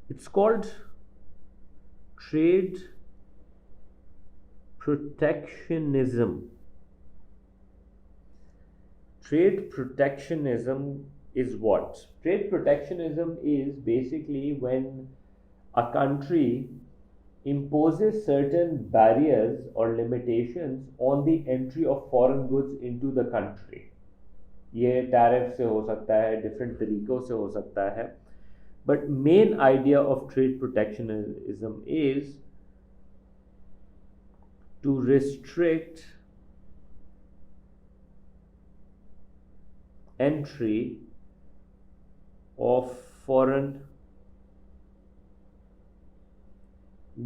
It's called trade protectionism. Trade protectionism is what? Trade protectionism is basically when a country imposes certain barriers or limitations on the entry of foreign goods into the country. ये tariff से हो सकता है, different तरीक़ों से हो सकता है, but main idea of trade protectionism is to restrict entry of foreign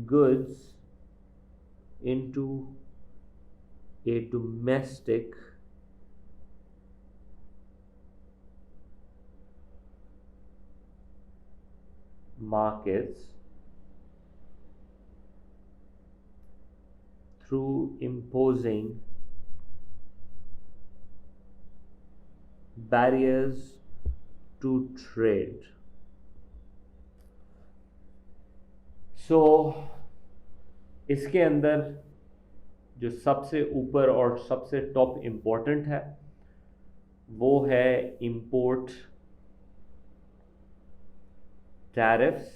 goods into a domestic markets through imposing barriers to trade. So इसके अंदर जो सबसे ऊपर और सबसे टॉप इम्पोर्टेंट है वो है import tariffs,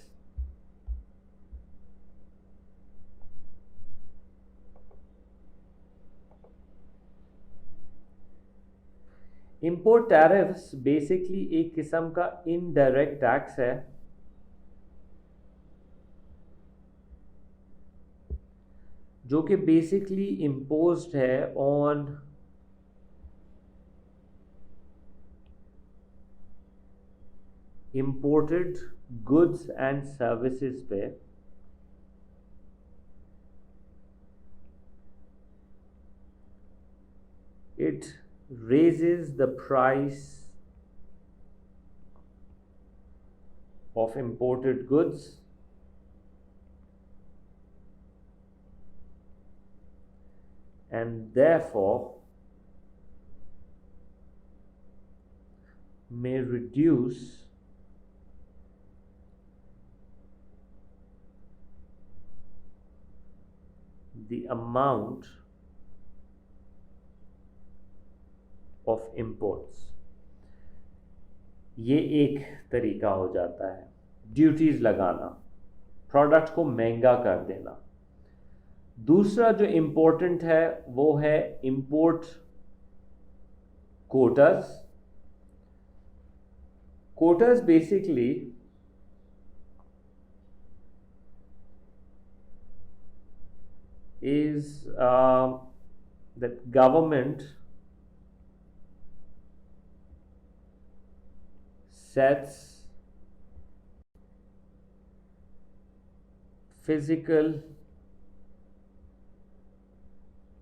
import tariffs basically एक किस्म का इनडायरेक्ट टैक्स है जो कि बेसिकली इम्पोज्ड है on imported goods and services पे it raises the price of imported goods and therefore may reduce the amount of imports. ये एक तरीका हो जाता है ड्यूटीज लगाना, प्रोडक्ट को महंगा कर देना। दूसरा जो इम्पोर्टेंट है वो है import quotas. Quotas basically is that government sets physical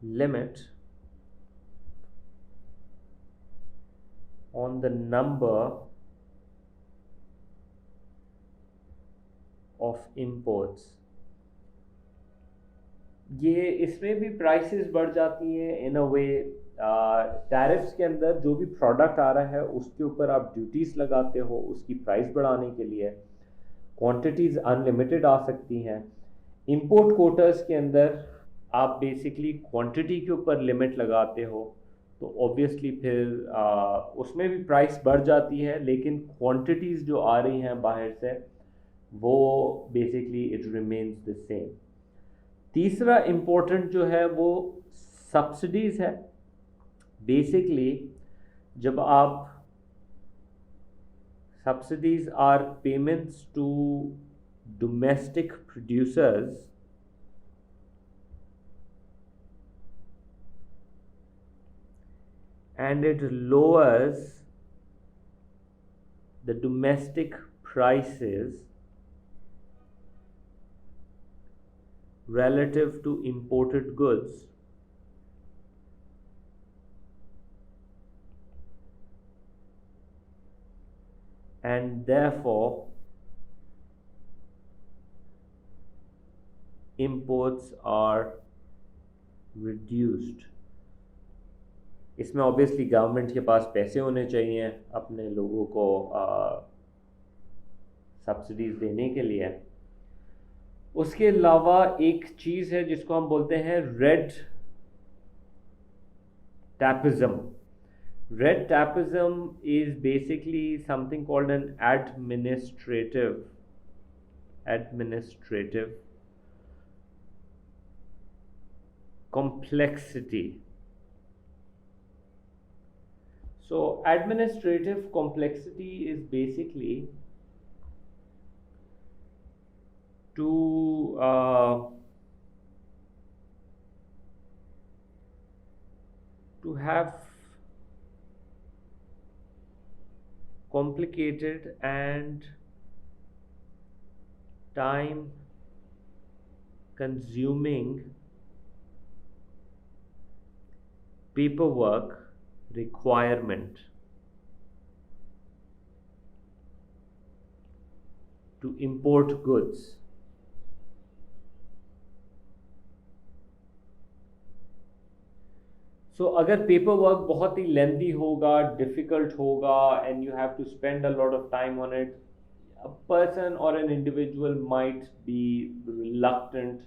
limit on the number of imports। ये इसमें भी प्राइसेस बढ़ जाती हैं इन अ वे। टैरिफ्स के अंदर जो भी प्रोडक्ट आ रहा है उसके ऊपर आप ड्यूटीज़ लगाते हो उसकी प्राइस बढ़ाने के लिए। क्वांटिटीज़ अनलिमिटेड आ सकती हैं। इंपोर्ट कोटास के अंदर आप बेसिकली क्वांटिटी के ऊपर लिमिट लगाते हो तो ऑब्वियसली फिर उसमें भी प्राइस बढ़ जाती है, लेकिन क्वांटिटीज़ जो आ रही हैं बाहर से वो basically it remains the same. तीसरा इम्पोर्टेंट जो है वो सब्सिडीज़ है। बेसिकली जब आप subsidies are payments to domestic producers and it lowers the domestic prices relative to imported goods, and therefore imports are reduced। इसमें ऑब्वियसली गवर्नमेंट के पास पैसे होने चाहिए अपने लोगों को सब्सिडीज देने के लिए। उसके अलावा एक चीज़ है जिसको हम बोलते हैं red tapism. Red tapism is basically something called an administrative complexity. So administrative complexity is basically to have complicated and time consuming paperwork requirement to import goods. So अगर पेपर वर्क बहुत ही लेंथी होगा, difficult होगा, and you have to spend a lot of time on it, a person or an individual might be reluctant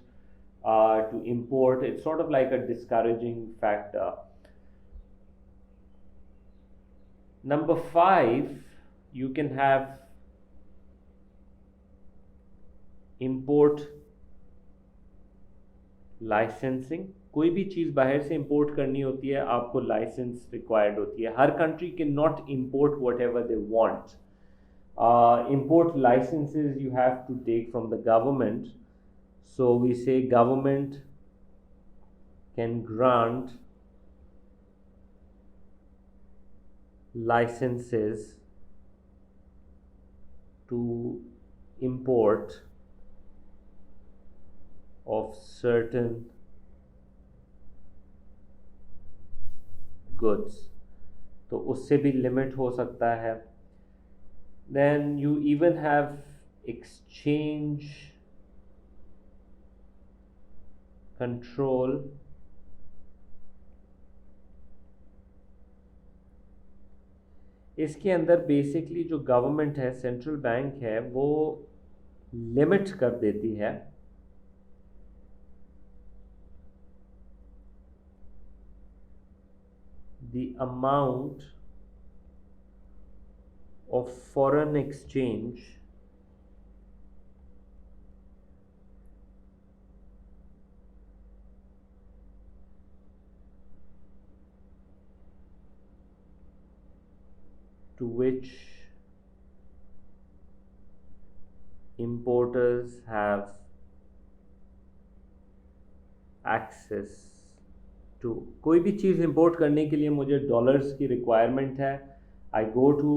to import. It's sort of like a discouraging factor. Number 5, you can have import licensing. कोई भी चीज़ बाहर से import करनी होती है, आपको licence required होती है. हर country can not import whatever they want. Import licenses you have to take from the government. So we say government can grant licenses to import of certain goods. तो उससे भी limit हो सकता है. Then you even have exchange control. इसके अंदर basically जो government है, सेंट्रल बैंक है, वो लिमिट कर देती है the amount of foreign exchange to which importers have access to. कोई भी चीज़ इंपोर्ट करने के लिए मुझे डॉलर्स की रिक्वायरमेंट है. I go to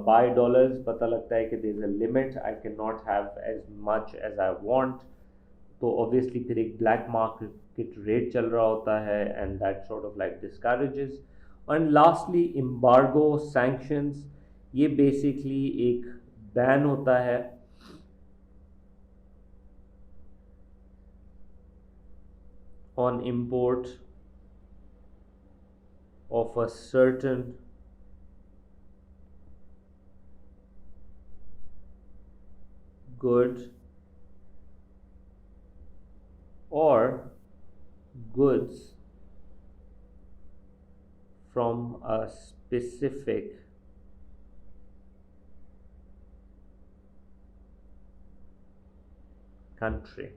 buy dollars, पता लगता है कि there is a limit, I can not have as much as I want. तो ऑब्वियसली फिर एक ब्लैक मार्केट रेट चल रहा होता है, and that sort of like discourages. And lastly embargo, sanctions. ये बेसिकली एक बैन होता है on import of a certain good or goods from a specific country.